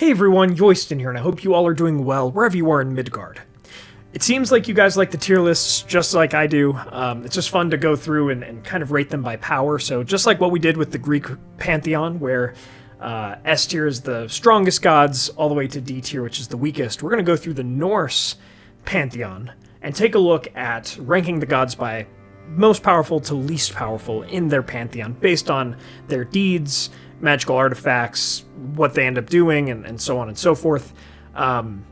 Hey everyone, Yoistin here, and I hope you all are doing well wherever you are in Midgard. It seems like you guys like the tier lists just like I do. It's just fun to go through and kind of rate them by power. So just like what we did with the Greek pantheon, where S tier is the strongest gods, all the way to D tier, which is the weakest, we're going to go through the Norse pantheon and take a look at ranking the gods by most powerful to least powerful in their pantheon, based on their deeds, magical artifacts, what they end up doing, and so on and so forth. Now,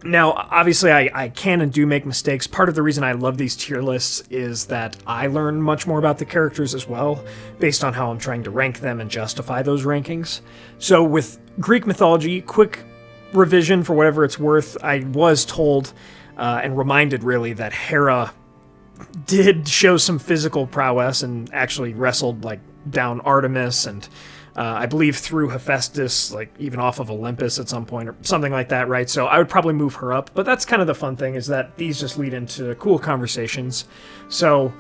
obviously, I can and do make mistakes. Part of the reason I love these tier lists is that I learn much more about the characters as well, based on how I'm trying to rank them and justify those rankings. So with Greek mythology, quick revision for whatever it's worth, I was told and reminded really that Hera did show some physical prowess and actually wrestled down Artemis and I believe threw Hephaestus even off of Olympus at some point or something like that, right? So I would probably move her up, but that's kind of the fun thing, is that these just lead into cool conversations. So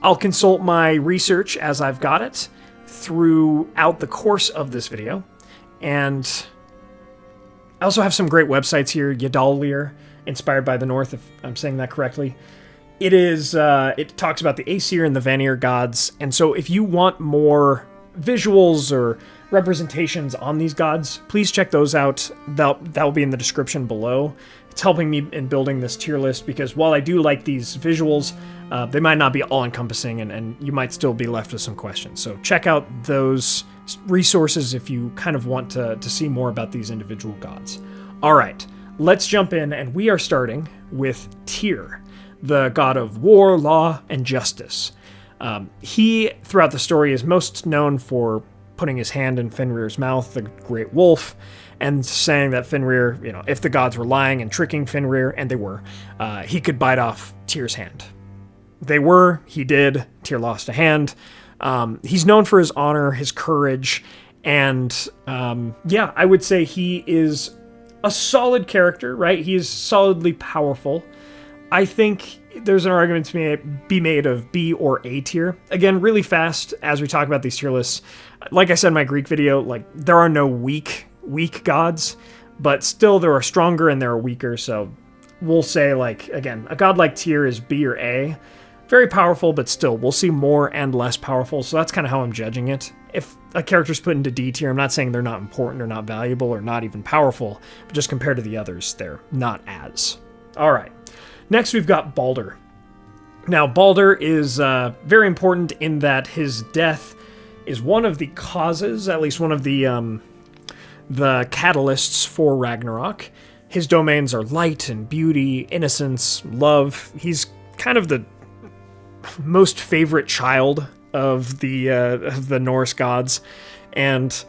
I'll consult my research as I've got it throughout the course of this video. And I also have some great websites here. Yadallir, inspired by the North, if I'm saying that correctly. It talks about the Aesir and the Vanir gods, and so if you want more visuals or representations on these gods, please check those out. That will be in the description below. It's helping me in building this tier list, because while I do like these visuals, they might not be all-encompassing, and you might still be left with some questions. So check out those resources if you kind of want to see more about these individual gods. All right, let's jump in, and we are starting with Tyr, the god of war, law, and justice. He, throughout the story, is most known for putting his hand in Fenrir's mouth, the great wolf, and saying that Fenrir, if the gods were lying and tricking Fenrir, and they were, he could bite off Tyr's hand. They were, he did, Tyr lost a hand. He's known for his honor, his courage, and I would say he is a solid character, right? He is solidly powerful. I think there's an argument to be made of B or A tier. Again, really fast as we talk about these tier lists. Like I said in my Greek video, there are no weak gods, but still there are stronger and there are weaker. So we'll say, again, a god like Tyr is B or A. Very powerful, but still, we'll see more and less powerful. So that's kind of how I'm judging it. If a character's put into D tier, I'm not saying they're not important or not valuable or not even powerful, but just compared to the others, they're not as. All right. Next, we've got Balder. Now, Balder is very important in that his death is one of the causes, at least one of the catalysts for Ragnarok. His domains are light and beauty, innocence, love. He's kind of the most favorite child of the Norse gods, and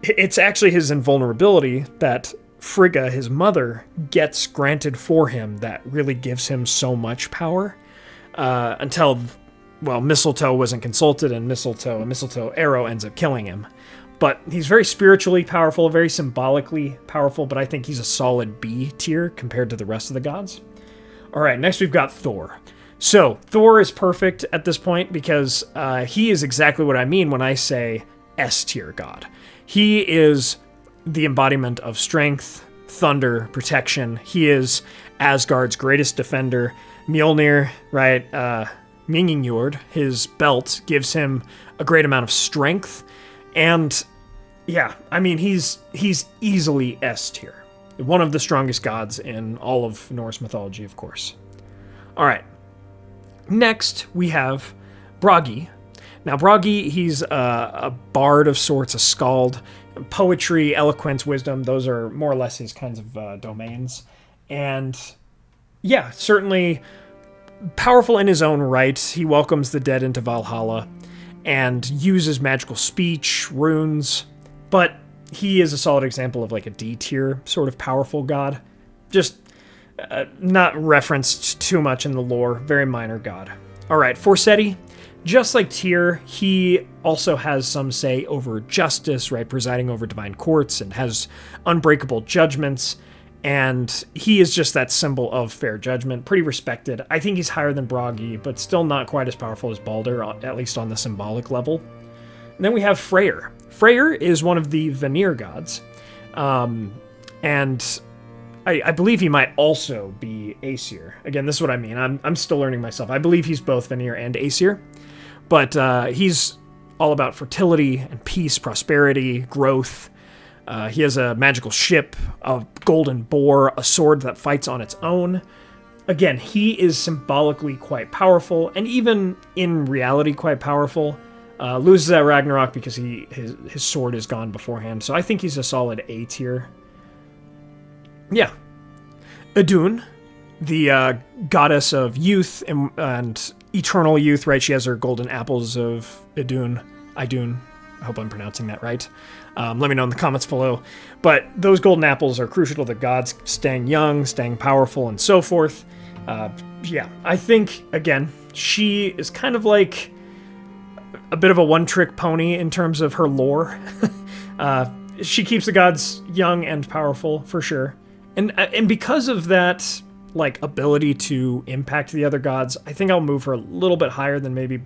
it's actually his invulnerability that Frigga, his mother, gets granted for him that really gives him so much power, until, mistletoe wasn't consulted, and a mistletoe arrow ends up killing him. But he's very spiritually powerful, very symbolically powerful, but I think he's a solid B tier compared to the rest of the gods. All right, next we've got Thor. So Thor is perfect at this point, because he is exactly what I mean when I say S tier god. He is the embodiment of strength, thunder, protection. He is Asgard's greatest defender. Mjolnir, right? Njord, his belt, gives him a great amount of strength. And he's easily S tier. One of the strongest gods in all of Norse mythology, of course. All right. Next, we have Bragi. Now, Bragi, he's a bard of sorts, a skald. Poetry, eloquence, wisdom, those are more or less his kinds of domains. And certainly powerful in his own right. He welcomes the dead into Valhalla and uses magical speech, runes, but he is a solid example of a D tier sort of powerful god. Just not referenced too much in the lore, very minor god. All right, Forsetti. Just like Tyr, he also has some say over justice, right? Presiding over divine courts, and has unbreakable judgments. And he is just that symbol of fair judgment. Pretty respected. I think he's higher than Bragi, but still not quite as powerful as Balder, at least on the symbolic level. And then we have Freyr. Freyr is one of the Vanir gods. And I believe he might also be Aesir. Again, this is what I mean. I'm still learning myself. I believe he's both Vanir and Aesir. But he's all about fertility and peace, prosperity, growth. He has a magical ship, a golden boar, a sword that fights on its own. Again, he is symbolically quite powerful, and even in reality quite powerful. Loses at Ragnarok because his sword is gone beforehand, so I think he's a solid A tier. Yeah. Idun, the goddess of youth and eternal youth, right? She has her golden apples of Idun. I hope I'm pronouncing that right. Let me know in the comments below. But those golden apples are crucial to the gods staying young, staying powerful, and so forth. Yeah, I think, again, she is kind of like a bit of a one-trick pony in terms of her lore. She keeps the gods young and powerful, for sure. And because of that, like, ability to impact the other gods, I think I'll move her a little bit higher than maybe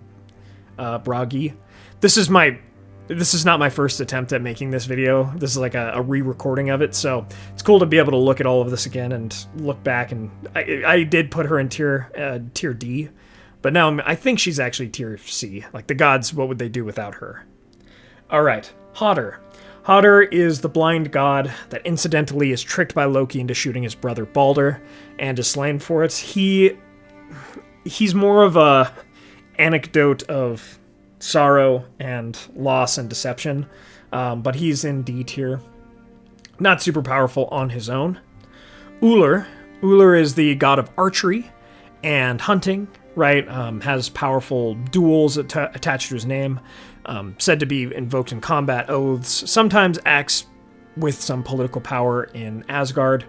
Bragi. This is not my first attempt at making this video. This is like a re-recording of it, so it's cool to be able to look at all of this again and look back. And I did put her in tier D, but now I think she's actually tier C. Like, the gods, what would they do without her? All right, Hodr. Hodr is the blind god that incidentally is tricked by Loki into shooting his brother Balder and is slain for it. He's more of a anecdote of sorrow and loss and deception, but he's in D tier. Not super powerful on his own. Ullr is the god of archery and hunting, right? Has powerful duels attached to his name. Said to be invoked in combat oaths. Sometimes acts with some political power in Asgard.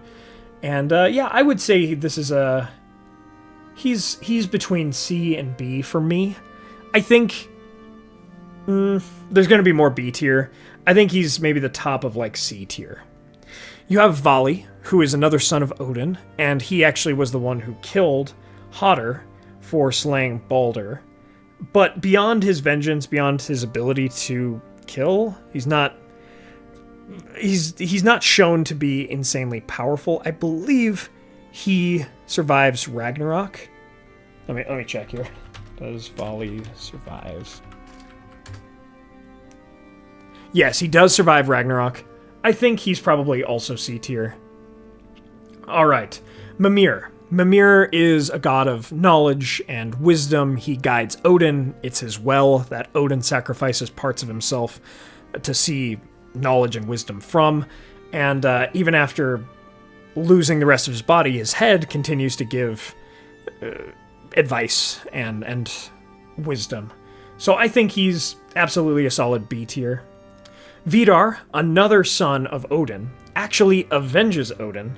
And yeah, I would say this is he's between C and B for me. I think there's going to be more B tier. I think he's maybe the top of like C tier. You have Vali, who is another son of Odin, and he actually was the one who killed Hodr for slaying Balder. But beyond his vengeance, beyond his ability to kill, he's not shown to be insanely powerful. I believe he survives Ragnarok. Let me check here. Does Vali survive? Yes, he does survive Ragnarok. I think he's probably also C tier. All right, Mimir. Mimir is a god of knowledge and wisdom. He guides Odin. It's his well that Odin sacrifices parts of himself to see knowledge and wisdom from. And even after losing the rest of his body, his head continues to give advice and wisdom. So I think he's absolutely a solid B tier. Vidar, another son of Odin, actually avenges Odin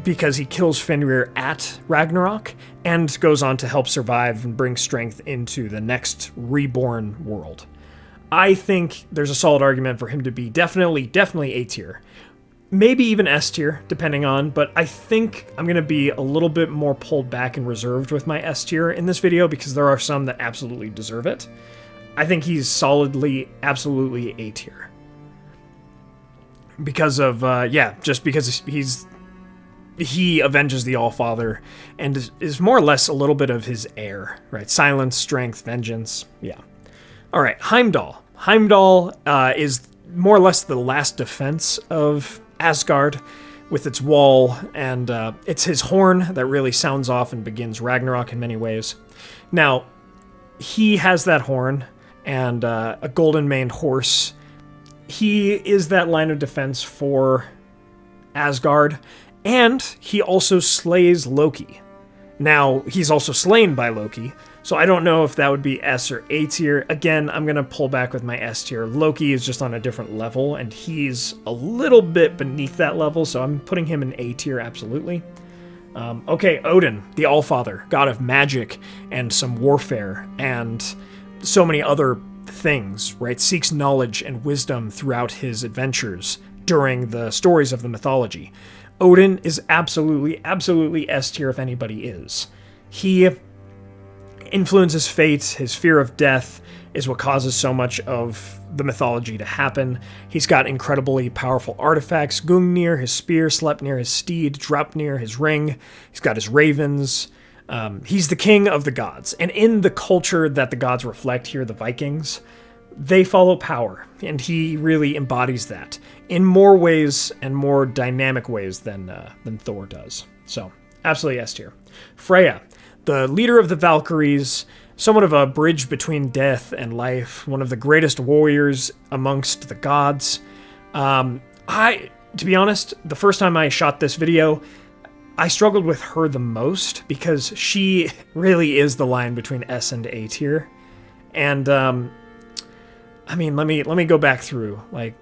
because he kills Fenrir at Ragnarok and goes on to help survive and bring strength into the next reborn world. I think there's a solid argument for him to be definitely A tier. Maybe even S tier, depending on, but I think I'm going to be a little bit more pulled back and reserved with my S tier in this video because there are some that absolutely deserve it. I think he's solidly, absolutely A tier. Because of, just because he avenges the Allfather and is more or less a little bit of his heir, right? Silence, strength, vengeance, yeah. All right, Heimdall. Heimdall is more or less the last defense of Asgard with its wall, and it's his horn that really sounds off and begins Ragnarok in many ways. Now, he has that horn and a golden-maned horse. He is that line of defense for Asgard, and he also slays Loki. Now, he's also slain by Loki, so I don't know if that would be S or A tier. Again, I'm going to pull back with my S tier. Loki is just on a different level, and he's a little bit beneath that level, so I'm putting him in A tier, absolutely. Okay, Odin, the Allfather, god of magic and some warfare, and so many other things, right? Seeks knowledge and wisdom throughout his adventures during the stories of the mythology. Odin is absolutely S tier if anybody is. He influences fate. His fear of death is what causes so much of the mythology to happen. He's got incredibly powerful artifacts. Gungnir, his spear, Sleipnir, his steed, Draupnir, his ring. He's got his ravens. He's the king of the gods. And in the culture that the gods reflect here, the Vikings, they follow power, and he really embodies that in more ways and more dynamic ways than Thor does. So, absolutely S tier. Freya, the leader of the Valkyries, somewhat of a bridge between death and life, one of the greatest warriors amongst the gods. To be honest, the first time I shot this video, I struggled with her the most because she really is the line between S and A tier. And, I mean, let me go back through, like,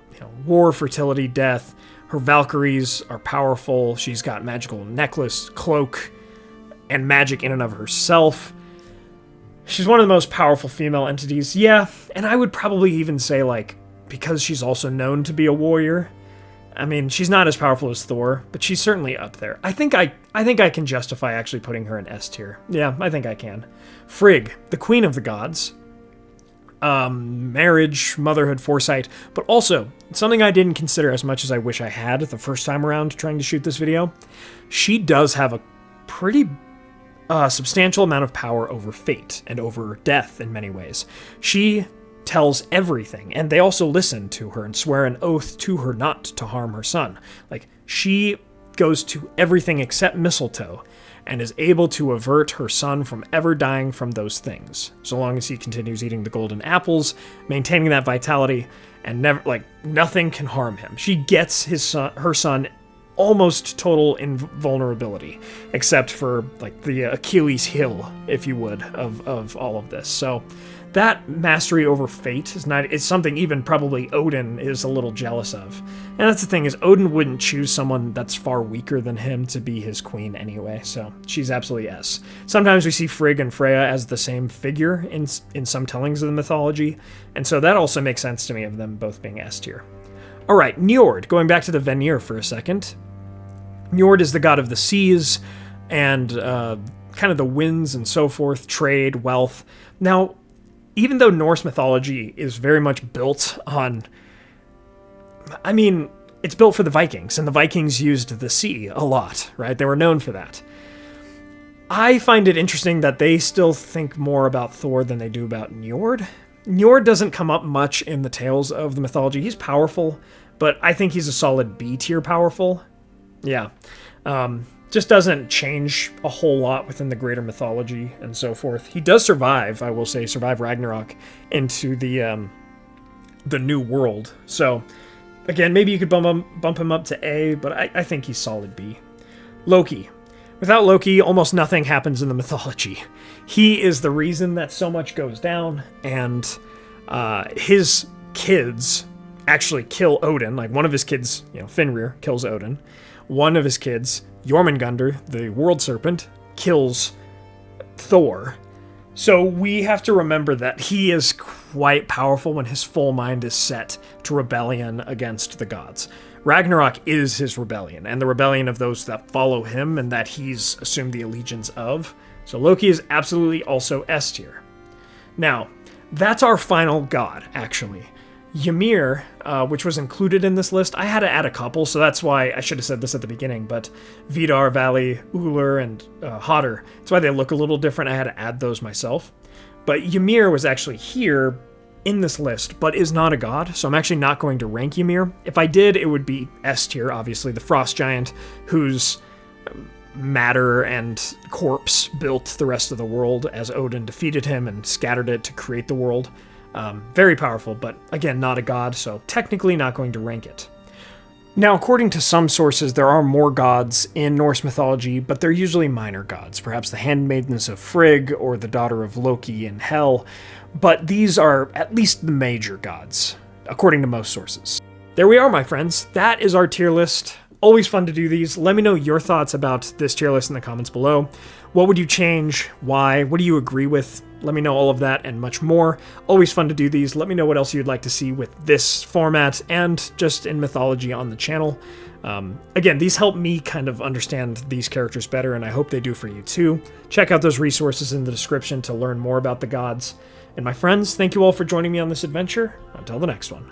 war, fertility, death. Her Valkyries are powerful. She's got magical necklace, cloak, and magic in and of herself. She's one of the most powerful female entities, yeah, and I would probably even say, like, because she's also known to be a warrior. I mean, she's not as powerful as Thor, but she's certainly up there. I think I can justify actually putting her in S tier. Yeah, I think I can. Frigg, the queen of the gods. Marriage, motherhood, foresight, but also something I didn't consider as much as I wish I had the first time around trying to shoot this video. She does have a pretty substantial amount of power over fate and over death in many ways. She tells everything, and they also listen to her and swear an oath to her not to harm her son. Like, she goes to everything except mistletoe, and is able to avert her son from ever dying from those things, so long as he continues eating the golden apples, maintaining that vitality, and never, like, nothing can harm him. She gets her son almost total invulnerability, except for, like, the Achilles heel, if you would, of all of this. So that mastery over fate is something even probably Odin is a little jealous of. And that's the thing, is Odin wouldn't choose someone that's far weaker than him to be his queen anyway, so she's absolutely S. Sometimes we see Frigg and Freya as the same figure in some tellings of the mythology, and so that also makes sense to me of them both being S tier. Alright, Njord, going back to the Vanir for a second. Njord is the god of the seas, and kind of the winds and so forth, trade, wealth. Now, even though Norse mythology is very much built on, I mean, it's built for the Vikings, and the Vikings used the sea a lot, right? They were known for that. I find it interesting that they still think more about Thor than they do about Njord. Njord doesn't come up much in the tales of the mythology. He's powerful, but I think he's a solid B tier powerful. Yeah. Just doesn't change a whole lot within the greater mythology and so forth. He does survive, I will say, survive Ragnarok into the new world. So, again, maybe you could bump him up to A, but I think he's solid B. Loki. Without Loki, almost nothing happens in the mythology. He is the reason that so much goes down, and his kids actually kill Odin. Like, one of his kids, Fenrir, kills Odin. One of his kids, Jormungandr, the world serpent, kills Thor. So we have to remember that he is quite powerful when his full mind is set to rebellion against the gods. Ragnarok is his rebellion, and the rebellion of those that follow him and that he's assumed the allegiance of. So Loki is absolutely also S tier. Now, that's our final god, actually. Ymir, which was included in this list, I had to add a couple, so that's why I should have said this at the beginning, but Vidar, Vali, Ullr, and Hodr, that's why they look a little different. I had to add those myself. But Ymir was actually here in this list, but is not a god, so I'm actually not going to rank Ymir. If I did, it would be S tier, obviously, the frost giant, whose matter and corpse built the rest of the world as Odin defeated him and scattered it to create the world. Very powerful, but again, not a god, so technically not going to rank it. Now, according to some sources, there are more gods in Norse mythology, but they're usually minor gods, perhaps the handmaidens of Frigg or the daughter of Loki in Hel, but these are at least the major gods, according to most sources. There we are, my friends. That is our tier list. Always fun to do these. Let me know your thoughts about this tier list in the comments below. What would you change? Why? What do you agree with? Let me know all of that and much more. Always fun to do these. Let me know what else you'd like to see with this format and just in mythology on the channel. Again, these help me kind of understand these characters better, and I hope they do for you too. Check out those resources in the description to learn more about the gods. And my friends, thank you all for joining me on this adventure. Until the next one.